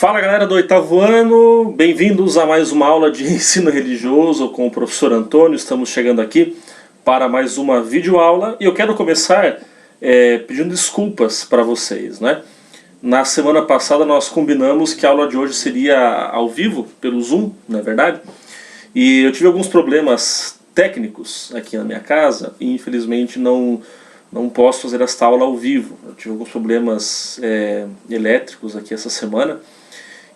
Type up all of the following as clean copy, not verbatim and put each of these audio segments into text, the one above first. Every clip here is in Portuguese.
Fala galera do oitavo ano, bem-vindos a mais uma aula de ensino religioso com o professor Antônio. Estamos chegando aqui para mais uma videoaula e eu quero começar pedindo desculpas para vocês, né? Na semana passada nós combinamos que a aula de hoje seria ao vivo, pelo Zoom, não é verdade? E eu tive alguns problemas técnicos aqui na minha casa e infelizmente não posso fazer esta aula ao vivo. Eu tive alguns problemas elétricos aqui essa semana.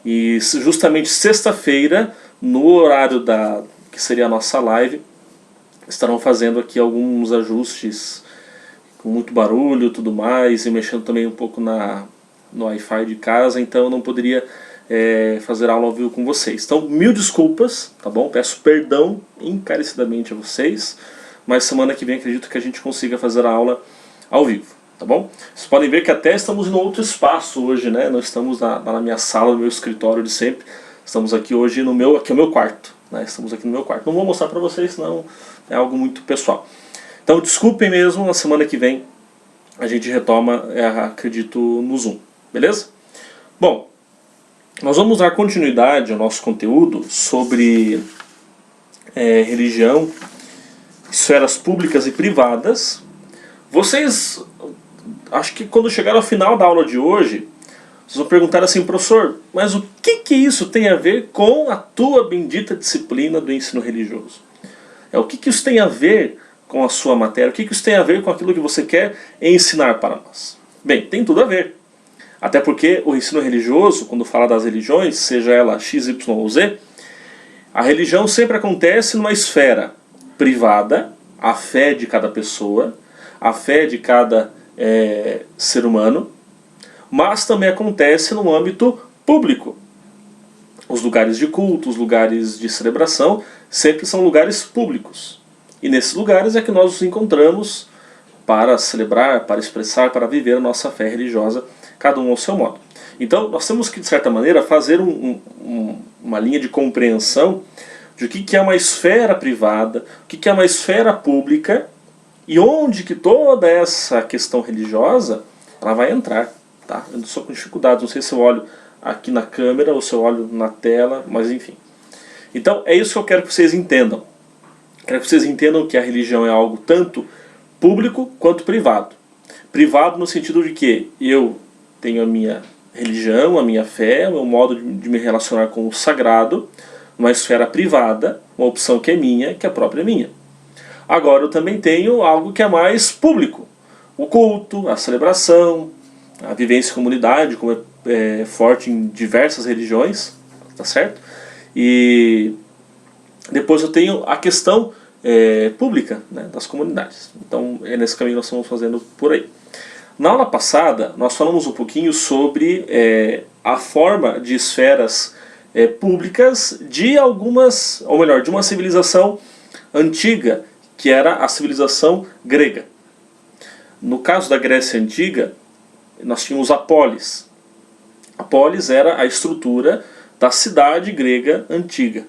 E justamente sexta-feira, no horário que seria a nossa live, estarão fazendo aqui alguns ajustes com muito barulho e tudo mais, e mexendo também um pouco no Wi-Fi de casa, então eu não poderia fazer aula ao vivo com vocês. Então, mil desculpas, tá bom? Peço perdão encarecidamente a vocês, mas semana que vem acredito que a gente consiga fazer a aula ao vivo. Tá bom? Vocês podem ver que até estamos em outro espaço hoje, né? Não estamos na minha sala, no meu escritório de sempre. Estamos aqui hoje aqui é o meu quarto, né? Estamos aqui no meu quarto. Não vou mostrar pra vocês, senão é algo muito pessoal. Então desculpem mesmo, na semana que vem a gente retoma, acredito, no Zoom. Beleza? Bom, nós vamos dar continuidade ao nosso conteúdo sobre religião, esferas públicas e privadas. Vocês, acho que quando chegar ao final da aula de hoje, vocês vão perguntar assim: professor, mas o que isso tem a ver com a tua bendita disciplina do ensino religioso? O que isso tem a ver com a sua matéria? O que isso tem a ver com aquilo que você quer ensinar para nós? Bem, tem tudo a ver. Até porque o ensino religioso, quando fala das religiões, seja ela X, Y ou Z, a religião sempre acontece numa esfera privada, a fé de cada pessoa, a fé de cada ser humano, mas também acontece no âmbito público. Os lugares de culto, os lugares de celebração, sempre são lugares públicos. E nesses lugares é que nós nos encontramos para celebrar, para expressar, para viver a nossa fé religiosa, cada um ao seu modo. Então nós temos que, de certa maneira, fazer uma linha de compreensão de o que é uma esfera privada, o que é uma esfera pública, e onde que toda essa questão religiosa ela vai entrar, tá? Eu estou com dificuldade, não sei se eu olho aqui na câmera ou se eu olho na tela, mas enfim. Então é isso que eu quero que vocês entendam. Quero que vocês entendam que a religião é algo tanto público quanto privado. Privado no sentido de que eu tenho a minha religião, a minha fé, o meu modo de me relacionar com o sagrado, uma esfera privada, uma opção que é minha, que é própria minha. Agora eu também tenho algo que é mais público. O culto, a celebração, a vivência em comunidade, como é forte em diversas religiões, tá certo? E depois eu tenho a questão pública, né, das comunidades. Então é nesse caminho que nós estamos fazendo por aí. Na aula passada nós falamos um pouquinho sobre a forma de esferas públicas de algumas, ou melhor, de uma civilização antiga, que era a civilização grega. No caso da Grécia Antiga, nós tínhamos a polis. A polis era a estrutura da cidade grega antiga,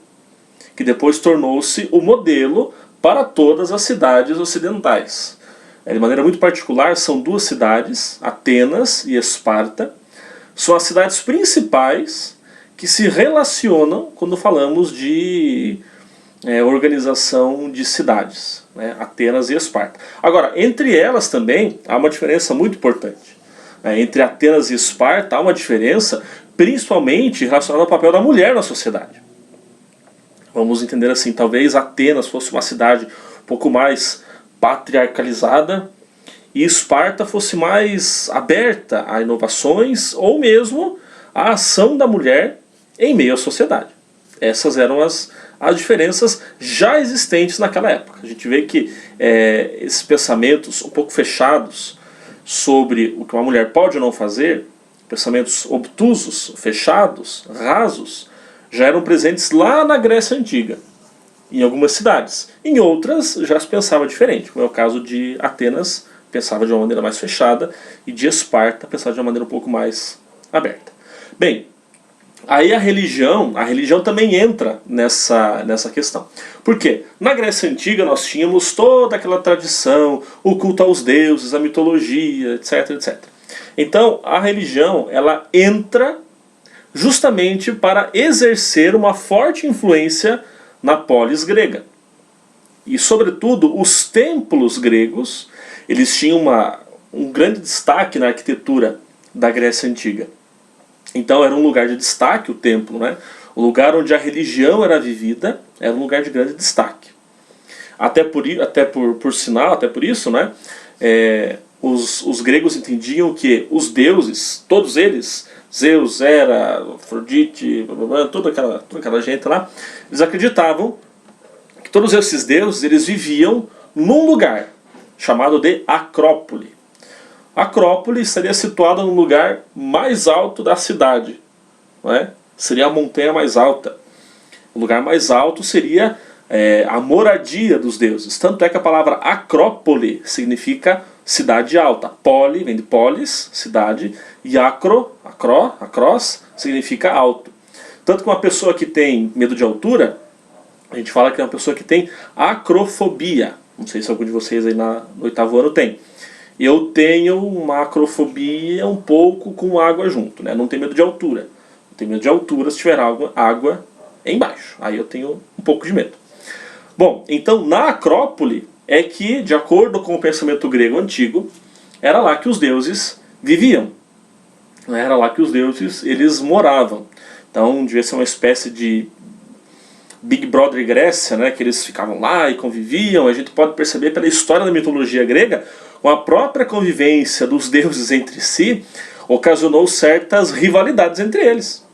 que depois tornou-se o modelo para todas as cidades ocidentais. De maneira muito particular, são duas cidades, Atenas e Esparta, são as cidades principais que se relacionam quando falamos de organização de cidades, né? Atenas e Esparta. Agora, entre elas também há uma diferença muito importante. Entre Atenas e Esparta há uma diferença principalmente relacionada ao papel da mulher na sociedade. Vamos entender assim, talvez Atenas fosse uma cidade um pouco mais patriarcalizada e Esparta fosse mais aberta a inovações ou mesmo a ação da mulher em meio à sociedade. Essas eram as diferenças já existentes naquela época. A gente vê que esses pensamentos um pouco fechados sobre o que uma mulher pode ou não fazer, pensamentos obtusos, fechados, rasos, já eram presentes lá na Grécia Antiga, em algumas cidades. Em outras já se pensava diferente, como é o caso de Atenas, pensava de uma maneira mais fechada, e de Esparta pensava de uma maneira um pouco mais aberta. Bem, aí a religião também entra nessa questão. Por quê? Na Grécia Antiga nós tínhamos toda aquela tradição, o culto aos deuses, a mitologia, etc, etc. Então a religião ela entra justamente para exercer uma forte influência na polis grega. E, sobretudo, os templos gregos, eles tinham um grande destaque na arquitetura da Grécia Antiga. Então era um lugar de destaque o templo, né? O lugar onde a religião era vivida era um lugar de grande destaque. Até por isso, né? Os gregos entendiam que os deuses, todos eles, Zeus, Hera, Afrodite, toda aquela gente lá, eles acreditavam que todos esses deuses eles viviam num lugar chamado de Acrópole. Acrópole estaria situada no lugar mais alto da cidade, não é? Seria a montanha mais alta. O lugar mais alto seria a moradia dos deuses. Tanto é que a palavra Acrópole significa cidade alta. Poli vem de polis, cidade, e acros, significa alto. Tanto que uma pessoa que tem medo de altura, a gente fala que é uma pessoa que tem acrofobia. Não sei se algum de vocês aí no 8º ano tem. Eu tenho uma acrofobia um pouco com água junto, né? Não tenho medo de altura. Eu tenho medo de altura se tiver água embaixo. Aí eu tenho um pouco de medo. Bom, então na Acrópole é que, de acordo com o pensamento grego antigo, era lá que os deuses viviam. Era lá que os deuses eles moravam. Então devia ser uma espécie de Big Brother Grécia, né? Que eles ficavam lá e conviviam. A gente pode perceber pela história da mitologia grega, com a própria convivência dos deuses entre si, ocasionou certas rivalidades entre eles.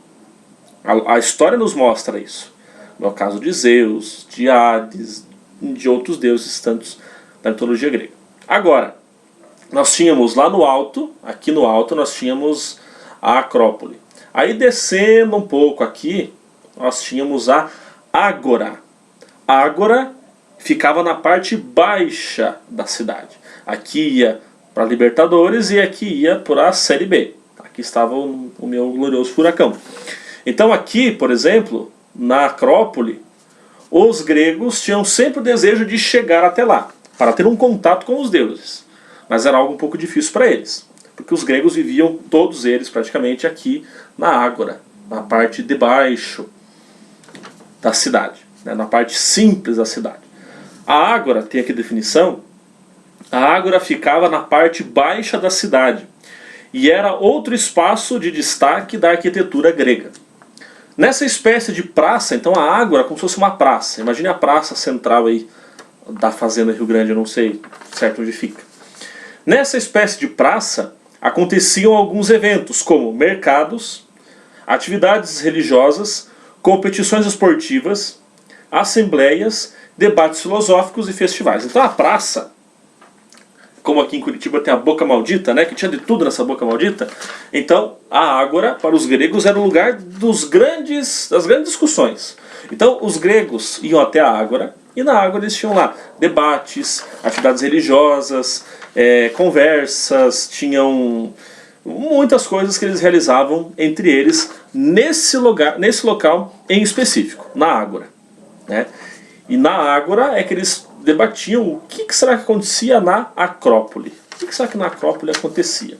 A história nos mostra isso. No caso de Zeus, de Hades, de outros deuses tantos da mitologia grega. Agora, nós tínhamos lá no alto, aqui no alto, nós tínhamos a Acrópole. Aí descendo um pouco aqui, nós tínhamos a Ágora. A Ágora ficava na parte baixa da cidade. Aqui ia para a Libertadores e aqui ia para a Série B. Aqui estava o meu glorioso furacão. Então aqui, por exemplo, na Acrópole, os gregos tinham sempre o desejo de chegar até lá, para ter um contato com os deuses. Mas era algo um pouco difícil para eles, porque os gregos viviam, todos eles praticamente, aqui na Ágora, na parte de baixo da cidade, né, na parte simples da cidade. A Ágora tem aqui definição. A Ágora ficava na parte baixa da cidade e era outro espaço de destaque da arquitetura grega. Nessa espécie de praça, então a Ágora é como se fosse uma praça. Imagine a praça central aí da Fazenda Rio Grande, eu não sei certo onde fica. Nessa espécie de praça aconteciam alguns eventos, como mercados, atividades religiosas, competições esportivas, assembleias, debates filosóficos e festivais. Então a praça, como aqui em Curitiba tem a Boca Maldita, né, que tinha de tudo nessa Boca Maldita, então a Ágora, para os gregos, era o lugar das grandes discussões. Então os gregos iam até a Ágora, e na Ágora eles tinham lá debates, atividades religiosas, conversas, tinham muitas coisas que eles realizavam entre eles nesse local em específico, na Ágora, né? E na Ágora é que eles debatiam o que será que acontecia na Acrópole. O que será que na Acrópole acontecia,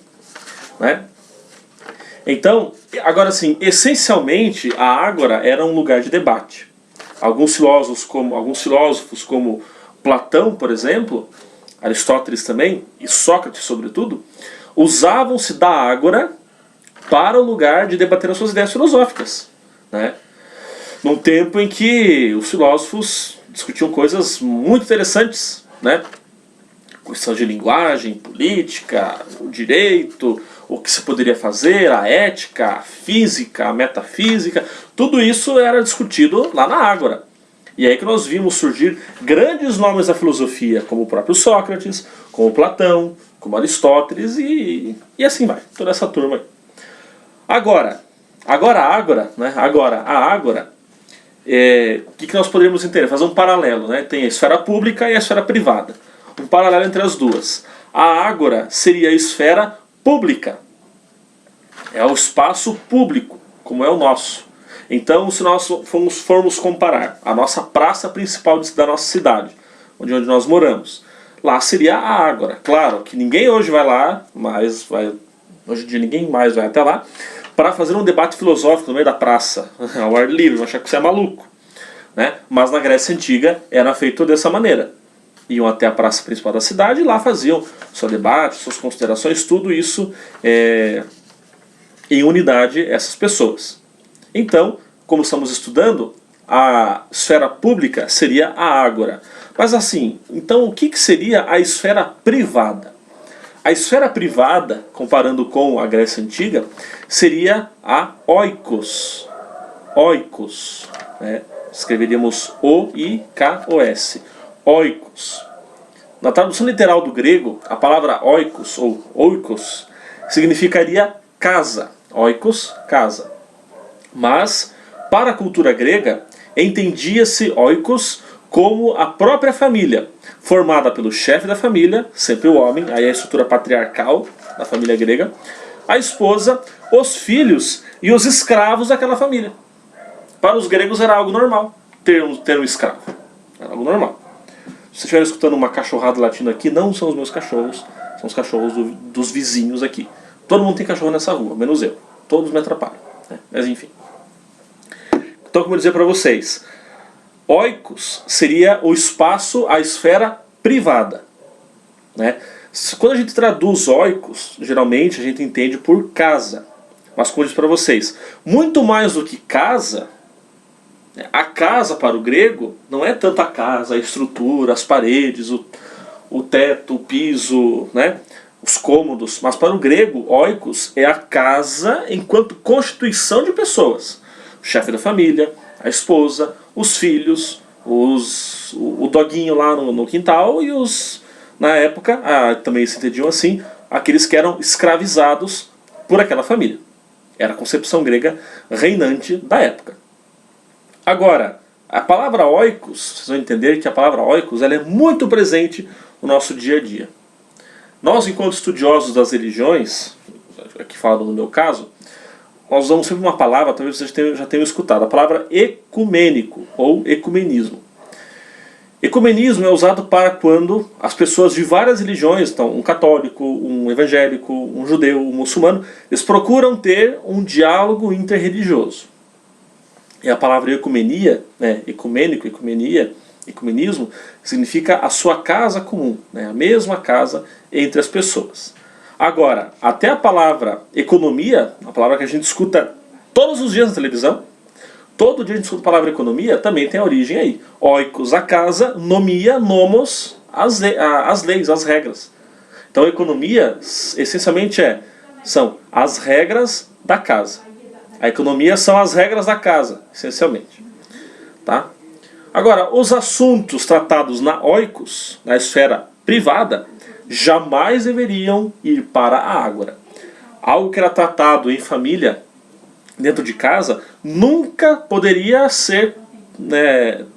né? Então, agora sim, essencialmente a Ágora era um lugar de debate. Alguns filósofos como Platão, por exemplo, Aristóteles também, e Sócrates sobretudo, usavam-se da Ágora para o lugar de debater as suas ideias filosóficas, né? Num tempo em que os filósofos discutiam coisas muito interessantes, né? Questão de linguagem, política, o direito, o que se poderia fazer, a ética, a física, a metafísica, tudo isso era discutido lá na Ágora. E aí que nós vimos surgir grandes nomes da filosofia, como o próprio Sócrates, como Platão, como Aristóteles e assim vai, toda essa turma aí. Agora a Ágora, né? O que nós poderíamos entender? Fazer um paralelo, né? Tem a esfera pública e a esfera privada. Um paralelo entre as duas. A Ágora seria a esfera pública. É o espaço público, como é o nosso. Então, se nós formos comparar a nossa praça principal da nossa cidade, onde nós moramos, lá seria a Ágora. Claro que ninguém hoje vai lá, hoje em dia ninguém mais vai até lá, para fazer um debate filosófico no meio da praça, ao ar livre, vão achar que você é maluco. Né? Mas na Grécia Antiga era feito dessa maneira. Iam até a praça principal da cidade e lá faziam seu debate, suas considerações, tudo isso em unidade, essas pessoas. Então, como estamos estudando, a esfera pública seria a ágora. Mas assim, então o que seria a esfera privada? A esfera privada, comparando com a Grécia Antiga, seria a oikos. Oikos, né? Escreveríamos O-I-K-O-S. Oikos. Na tradução literal do grego, a palavra oikos ou oikos significaria casa. Oikos, casa. Mas, para a cultura grega, entendia-se oikos como a própria família, formada pelo chefe da família, sempre o homem, aí a estrutura patriarcal da família grega, a esposa, os filhos e os escravos daquela família. Para os gregos era algo normal ter um escravo. Era algo normal. Se você estiver escutando uma cachorrada latina aqui, não são os meus cachorros, são os cachorros dos vizinhos aqui. Todo mundo tem cachorro nessa rua, menos eu. Todos me atrapalham. Né? Mas enfim. Então, como eu dizer para vocês, oikos seria o espaço, a esfera privada. Né? Quando a gente traduz oikos, geralmente a gente entende por casa. Mas como eu disse para vocês, muito mais do que casa, a casa para o grego não é tanto a casa, a estrutura, as paredes, o teto, o piso, né? Os cômodos. Mas para o grego, oikos é a casa enquanto constituição de pessoas. O chefe da família, a esposa, os filhos, o doguinho lá no quintal e na época, também se entendiam assim, aqueles que eram escravizados por aquela família. Era a concepção grega reinante da época. Agora, a palavra oikos, vocês vão entender que a palavra oikos ela é muito presente no nosso dia a dia. Nós, enquanto estudiosos das religiões, aqui falando no meu caso, nós usamos sempre uma palavra, talvez vocês já tenham escutado, a palavra ecumênico ou ecumenismo. Ecumenismo é usado para quando as pessoas de várias religiões, então um católico, um evangélico, um judeu, um muçulmano, eles procuram ter um diálogo interreligioso. E a palavra ecumenia, né, ecumênico, ecumenia, ecumenismo, significa a sua casa comum, né, a mesma casa entre as pessoas. Agora, até a palavra economia, a palavra que a gente escuta todos os dias na televisão, todo dia a gente escuta a palavra economia, também tem a origem aí. Oikos, a casa, nomia, nomos, as leis, as regras. Então economia, essencialmente são as regras da casa. A economia são as regras da casa, essencialmente. Tá? Agora, os assuntos tratados na oikos, na esfera privada, jamais deveriam ir para a ágora. Algo que era tratado em família, dentro de casa, nunca poderia ser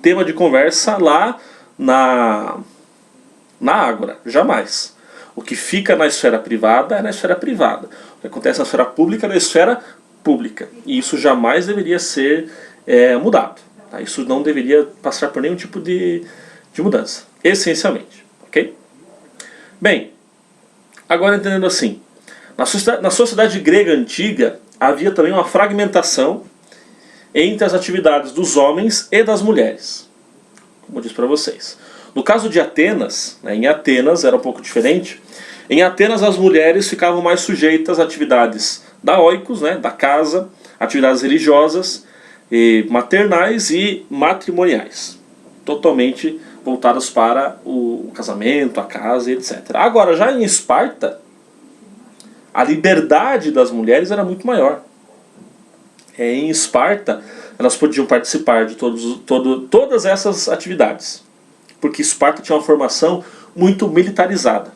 tema de conversa lá na ágora, jamais. O que fica na esfera privada é na esfera privada. O que acontece na esfera pública é na esfera pública. E isso jamais deveria ser mudado. Tá? Isso não deveria passar por nenhum tipo de mudança, essencialmente. Ok? Bem, agora entendendo assim, na sociedade grega antiga havia também uma fragmentação entre as atividades dos homens e das mulheres, como eu disse para vocês. No caso de Atenas, em Atenas era um pouco diferente. Em Atenas as mulheres ficavam mais sujeitas a atividades da oikos, da casa, atividades religiosas, maternais e matrimoniais, totalmente voltadas para o casamento, a casa, etc. Agora, já em Esparta, a liberdade das mulheres era muito maior. Em Esparta, elas podiam participar de todas essas atividades, porque Esparta tinha uma formação muito militarizada.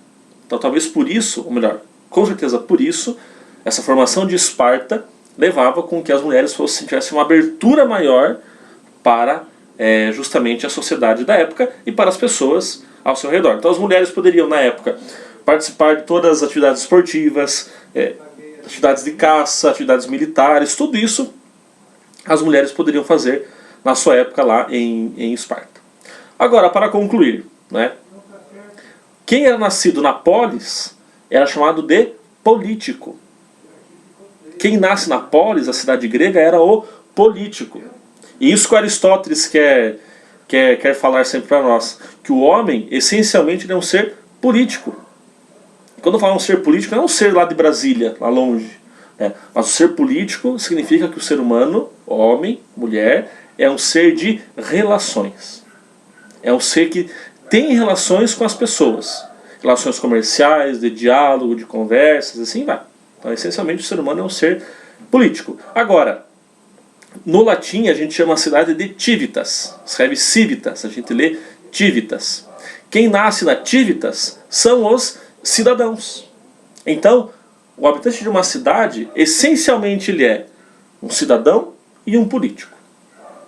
Então talvez por isso, ou melhor, com certeza por isso, essa formação de Esparta levava com que as mulheres tivessem uma abertura maior para justamente a sociedade da época e para as pessoas ao seu redor. Então as mulheres poderiam, na época, participar de todas as atividades esportivas, atividades de caça, atividades militares, tudo isso as mulheres poderiam fazer na sua época lá em Esparta. Agora, para concluir, quem era nascido na polis era chamado de político. quem nasce na polis, a cidade grega, era o político. E isso que Aristóteles quer falar sempre para nós, que o homem, essencialmente, ele é um ser político. Quando falam ser político, não é um ser lá de Brasília, lá longe. Mas o ser político significa que o ser humano, homem, mulher, é um ser de relações. É um ser que tem relações com as pessoas. Relações comerciais, de diálogo, de conversas, assim vai. Então, essencialmente, o ser humano é um ser político. Agora, no latim, a gente chama a cidade de civitas. Escreve civitas, a gente lê civitas. Quem nasce na civitas são os cidadãos. Então, o habitante de uma cidade, essencialmente, ele é um cidadão e um político.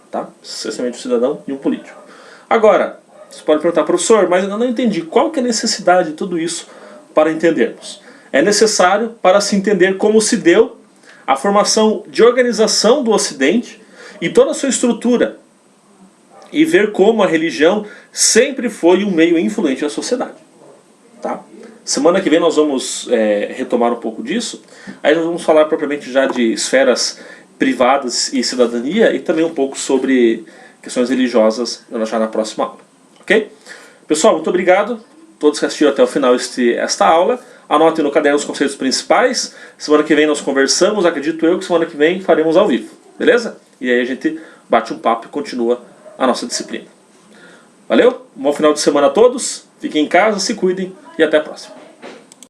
Tá? Essencialmente um cidadão e um político. Agora, você pode perguntar, professor, mas eu não entendi. Qual que é a necessidade de tudo isso para entendermos? É necessário para se entender como se deu a formação de organização do Ocidente e toda a sua estrutura. E ver como a religião sempre foi um meio influente na sociedade. Tá? Semana que vem nós vamos retomar um pouco disso. Aí nós vamos falar propriamente já de esferas privadas e cidadania e também um pouco sobre questões religiosas já na próxima aula. Ok? Pessoal, muito obrigado. Todos que assistiram até o final esta aula. Anotem no caderno os conceitos principais. Semana que vem nós conversamos. Acredito eu que semana que vem faremos ao vivo. Beleza? E aí a gente bate um papo e continua a nossa disciplina. Valeu? Um bom final de semana a todos. Fiquem em casa, se cuidem e até a próxima.